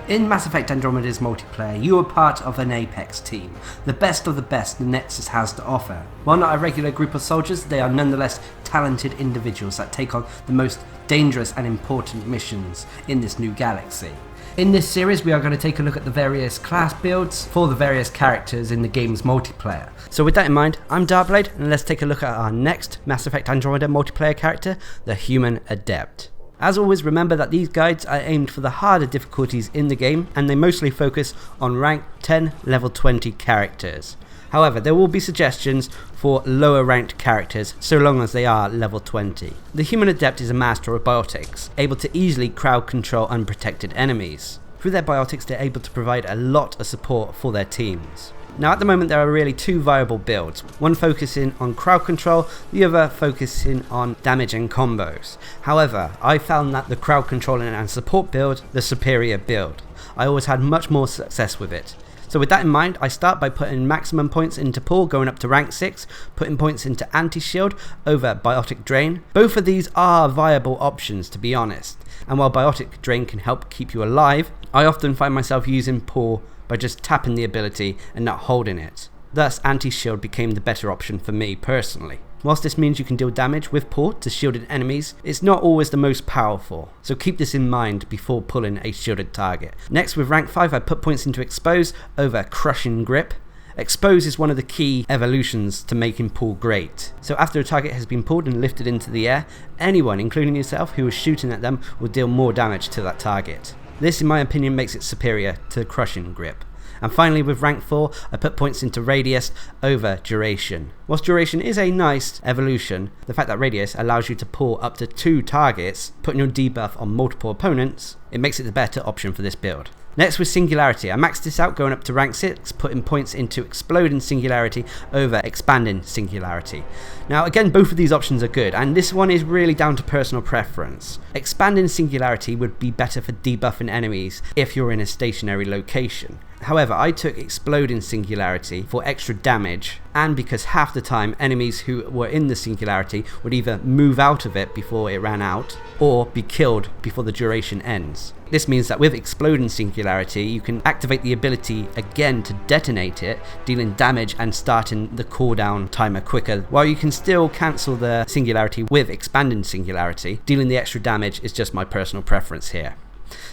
In Mass Effect Andromeda's multiplayer, you are part of an Apex team, the best of the best the Nexus has to offer. While not a regular group of soldiers, they are nonetheless talented individuals that take on the most dangerous and important missions in this new galaxy. In this series, we are going to take a look at the various class builds for the various characters in the game's multiplayer. So with that in mind, I'm Darcblade, and let's take a look at our next Mass Effect Andromeda multiplayer character, the human Adept. As always, remember that these guides are aimed for the harder difficulties in the game, and they mostly focus on rank 10 level 20 characters. However, there will be suggestions for lower ranked characters so long as they are level 20. The human Adept is a master of biotics, able to easily crowd control unprotected enemies. Through their biotics, they're able to provide a lot of support for their teams. Now at the moment there are really two viable builds, one focusing on crowd control, the other focusing on damage and combos. However, I found that the crowd control and support build, the superior build. I always had much more success with it. So with that in mind, I start by putting maximum points into pull, going up to rank 6, putting points into anti-shield over biotic drain. Both of these are viable options, to be honest, and while biotic drain can help keep you alive, I often find myself using pull by just tapping the ability and not holding it. Thus, anti-shield became the better option for me personally. Whilst this means you can deal damage with pull to shielded enemies, it's not always the most powerful, so keep this in mind before pulling a shielded target. Next, with rank 5, I put points into expose over crushing grip. Expose is one of the key evolutions to making pull great. So after a target has been pulled and lifted into the air, anyone, including yourself, who is shooting at them will deal more damage to that target. This, in my opinion, makes it superior to crushing grip. And finally, with rank 4, I put points into radius over duration. Whilst duration is a nice evolution, the fact that radius allows you to pull up to 2 targets, putting your debuff on multiple opponents, it makes it the better option for this build. Next, with Singularity, I maxed this out going up to rank 6, putting points into Exploding Singularity over Expanding Singularity. Now again, both of these options are good, and this one is really down to personal preference. Expanding Singularity would be better for debuffing enemies if you're in a stationary location. However, I took Exploding Singularity for extra damage, and because half the time enemies who were in the Singularity would either move out of it before it ran out, or be killed before the duration ends. This means that with Exploding Singularity, you can activate the ability again to detonate it, dealing damage and starting the cooldown timer quicker, while you can still cancel the Singularity with Expanding Singularity. Dealing the extra damage is just my personal preference here.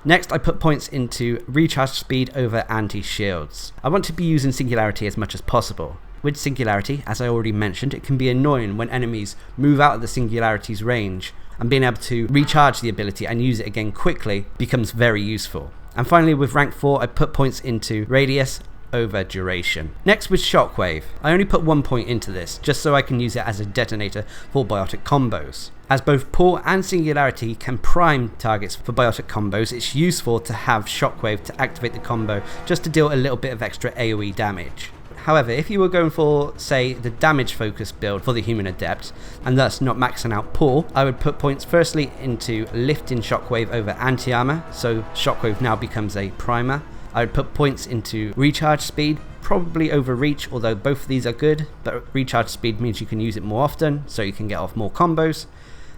Next, I put points into recharge speed over anti-shields. I want to be using Singularity as much as possible. With Singularity, as I already mentioned, it can be annoying when enemies move out of the Singularity's range, and being able to recharge the ability and use it again quickly becomes very useful. And finally, with rank 4, I put points into radius over duration. Next, with Shockwave, I only put 1 point into this, just so I can use it as a detonator for biotic combos. As both pull and Singularity can prime targets for biotic combos, it's useful to have Shockwave to activate the combo just to deal a little bit of extra AoE damage. However, if you were going for, say, the damage focused build for the human Adept, and thus not maxing out pull, I would put points firstly into lifting Shockwave over anti-armor, so Shockwave now becomes a primer. I would put points into recharge speed, probably over reach, although both of these are good, but recharge speed means you can use it more often, so you can get off more combos.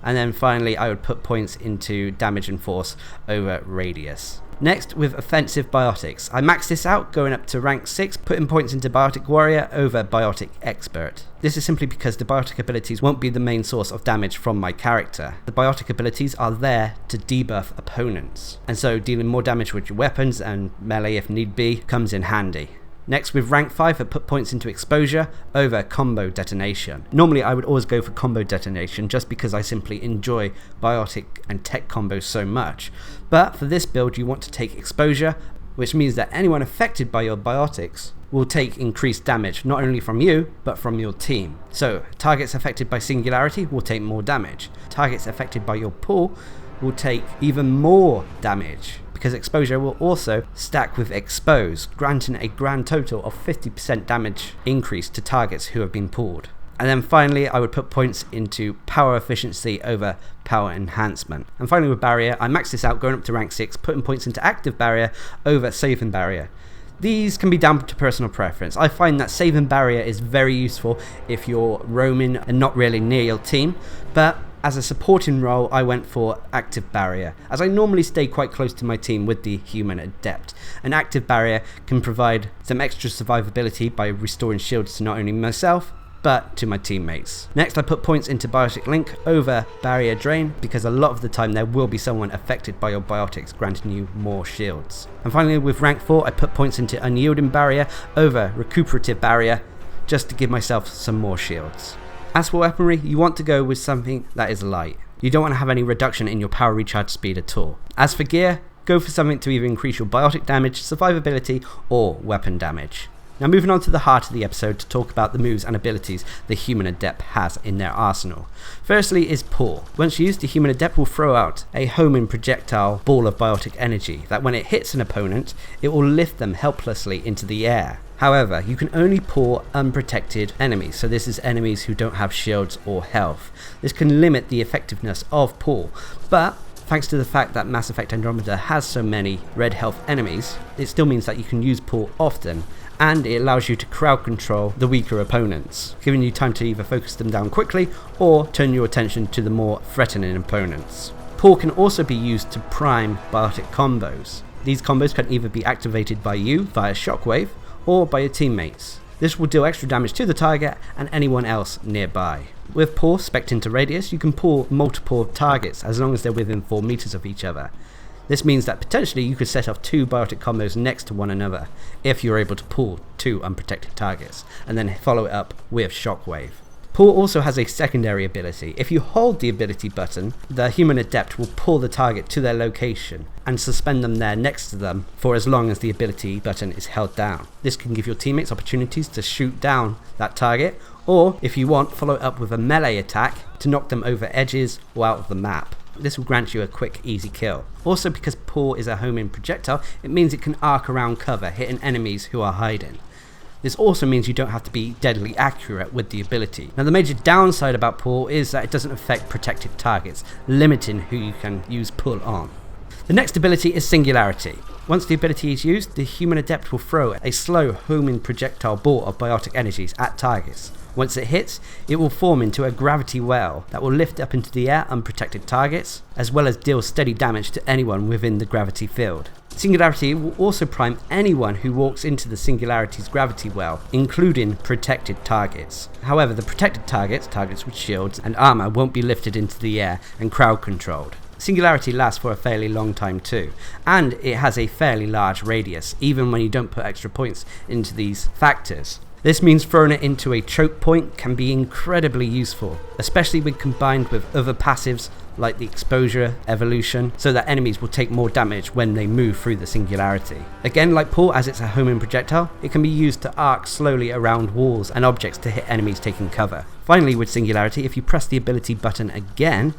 And then finally, I would put points into damage and force over radius. Next, with offensive biotics, I maxed this out going up to rank 6, putting points into Biotic Warrior over Biotic Expert. This is simply because the biotic abilities won't be the main source of damage from my character. The biotic abilities are there to debuff opponents, and so dealing more damage with your weapons and melee if need be comes in handy. Next, with rank 5, I put points into exposure over combo detonation. Normally I would always go for combo detonation just because I simply enjoy biotic and tech combos so much. But for this build you want to take exposure, which means that anyone affected by your biotics will take increased damage, not only from you, but from your team. So targets affected by Singularity will take more damage. Targets affected by your pull will take even more damage, because exposure will also stack with expose, granting a grand total of 50% damage increase to targets who have been pulled. And then finally, I would put points into power efficiency over power enhancement. And finally with barrier, I maxed this out going up to rank 6, putting points into active barrier over saving barrier. These can be down to personal preference. I find that saving barrier is very useful if you're roaming and not really near your team, but As a supporting role, I went for Active Barrier, as I normally stay quite close to my team with the Human Adept. An Active Barrier can provide some extra survivability by restoring shields to not only myself, but to my teammates. Next, I put points into Biotic Link over Barrier Drain, because a lot of the time there will be someone affected by your biotics, granting you more shields. And finally, with rank 4, I put points into Unyielding Barrier over Recuperative Barrier, just to give myself some more shields. As for weaponry, you want to go with something that is light. You don't want to have any reduction in your power recharge speed at all. As for gear, go for something to either increase your biotic damage, survivability, or weapon damage. Now moving on to the heart of the episode to talk about the moves and abilities the Human Adept has in their arsenal. Firstly is Pull. Once used, the Human Adept will throw out a homing projectile ball of biotic energy that when it hits an opponent, it will lift them helplessly into the air. However, you can only pull unprotected enemies, so this is enemies who don't have shields or health. This can limit the effectiveness of Pull, but thanks to the fact that Mass Effect Andromeda has so many red health enemies, it still means that you can use Pull often, and it allows you to crowd control the weaker opponents, giving you time to either focus them down quickly or turn your attention to the more threatening opponents. Pull can also be used to prime biotic combos. These combos can either be activated by you via Shockwave or by your teammates. This will deal extra damage to the target and anyone else nearby. With Pull spec'd into radius, you can pull multiple targets as long as they're within 4 meters of each other. This means that potentially you could set off 2 biotic combos next to one another if you're able to pull 2 unprotected targets, and then follow it up with Shockwave. Pull also has a secondary ability. If you hold the ability button, the Human Adept will pull the target to their location and suspend them there next to them for as long as the ability button is held down. This can give your teammates opportunities to shoot down that target, or if you want, follow it up with a melee attack to knock them over edges or out of the map. This will grant you a quick, easy kill. Also, because Pull is a homing projectile, it means it can arc around cover, hitting enemies who are hiding. This also means you don't have to be deadly accurate with the ability. Now, the major downside about Pull is that it doesn't affect protected targets, limiting who you can use Pull on. The next ability is Singularity. Once the ability is used, the Human Adept will throw a slow homing projectile ball of biotic energies at targets. Once it hits, it will form into a gravity well that will lift up into the air unprotected targets, as well as deal steady damage to anyone within the gravity field. Singularity will also prime anyone who walks into the Singularity's gravity well, including protected targets. However, the protected targets with shields and armor, won't be lifted into the air and crowd controlled. Singularity lasts for a fairly long time too, and it has a fairly large radius, even when you don't put extra points into these factors. This means throwing it into a choke point can be incredibly useful, especially when combined with other passives like the exposure evolution, so that enemies will take more damage when they move through the Singularity. Again, like Pull, as it's a homing projectile, it can be used to arc slowly around walls and objects to hit enemies taking cover. Finally, with Singularity, if you press the ability button again,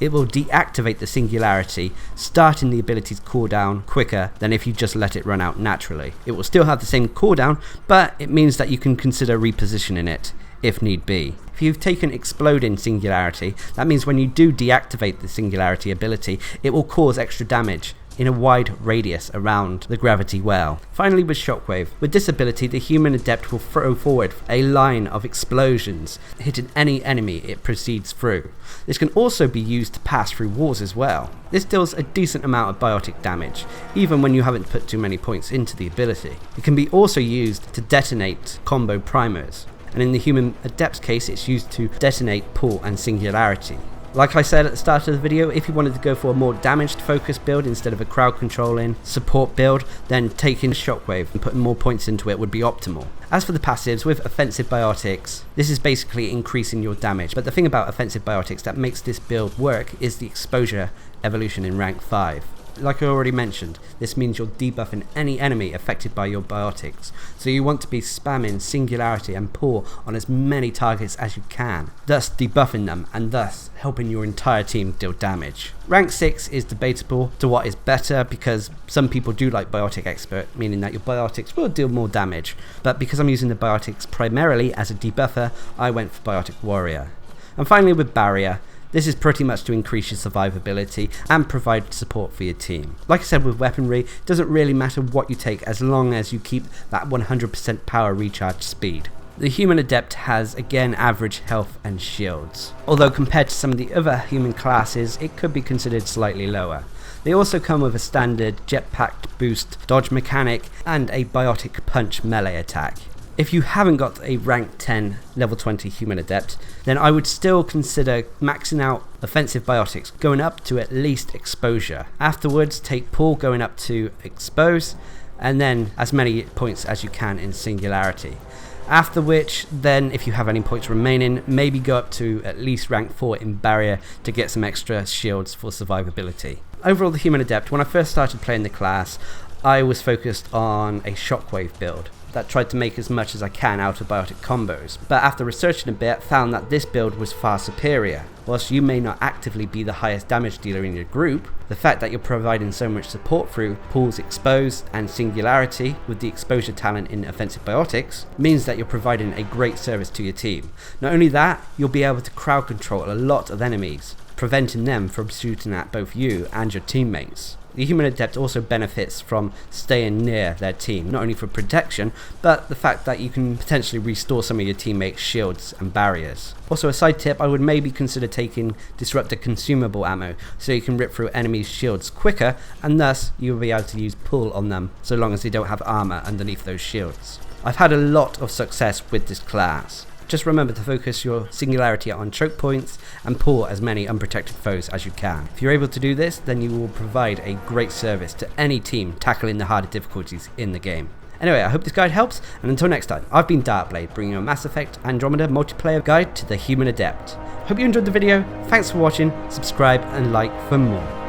it will deactivate the Singularity, starting the ability's cooldown quicker than if you just let it run out naturally. It will still have the same cooldown, but it means that you can consider repositioning it if need be. If you've taken Exploding Singularity, that means when you do deactivate the Singularity ability, it will cause extra damage in a wide radius around the gravity well. Finally, with Shockwave. With this ability, the Human Adept will throw forward a line of explosions, hitting any enemy it proceeds through. This can also be used to pass through walls as well. This deals a decent amount of biotic damage, even when you haven't put too many points into the ability. It can be also used to detonate combo primers, and in the Human Adept's case, it's used to detonate Pull and Singularity. Like I said at the start of the video, if you wanted to go for a more damaged focused build instead of a crowd controlling support build, then taking Shockwave and putting more points into it would be optimal. As for the passives, with offensive biotics, this is basically increasing your damage, but the thing about offensive biotics that makes this build work is the exposure evolution in rank 5. Like I already mentioned, this means you're debuffing any enemy affected by your biotics, so you want to be spamming Singularity and Pull on as many targets as you can, thus debuffing them and thus helping your entire team deal damage. Rank 6 is debatable to what is better, because some people do like Biotic Expert, meaning that your biotics will deal more damage, but because I'm using the biotics primarily as a debuffer, I went for Biotic Warrior. And finally, with Barrier, this is pretty much to increase your survivability and provide support for your team. Like I said, with weaponry, it doesn't really matter what you take as long as you keep that 100% power recharge speed. The human adept has again average health and shields, although compared to some of the other human classes it could be considered slightly lower. They also come with a standard jetpack boost dodge mechanic and a biotic punch melee attack. If you haven't got a rank 10 level 20 human adept, then I would still consider maxing out offensive biotics, going up to at least exposure. Afterwards take pull going up to expose, and then as many points as you can in singularity. After which, then if you have any points remaining, maybe go up to at least rank 4 in barrier to get some extra shields for survivability. Overall, the human adept, when I first started playing the class, I was focused on a shockwave build that tried to make as much as I can out of biotic combos, but after researching a bit found that this build was far superior. Whilst you may not actively be the highest damage dealer in your group, the fact that you're providing so much support through pulls exposed and singularity with the exposure talent in offensive biotics means that you're providing a great service to your team. Not only that, you'll be able to crowd control a lot of enemies, preventing them from shooting at both you and your teammates. The human adept also benefits from staying near their team, not only for protection, but the fact that you can potentially restore some of your teammates' shields and barriers. Also, a side tip, I would maybe consider taking disruptor consumable ammo, so you can rip through enemies' shields quicker, and thus you'll be able to use pull on them, so long as they don't have armor underneath those shields. I've had a lot of success with this class. Just remember to focus your singularity on choke points and pull as many unprotected foes as you can. If you're able to do this, then you will provide a great service to any team tackling the harder difficulties in the game. Anyway, I hope this guide helps, and until next time, I've been Darcblade, bringing you a Mass Effect Andromeda Multiplayer guide to the human adept. Hope you enjoyed the video, thanks for watching, subscribe and like for more.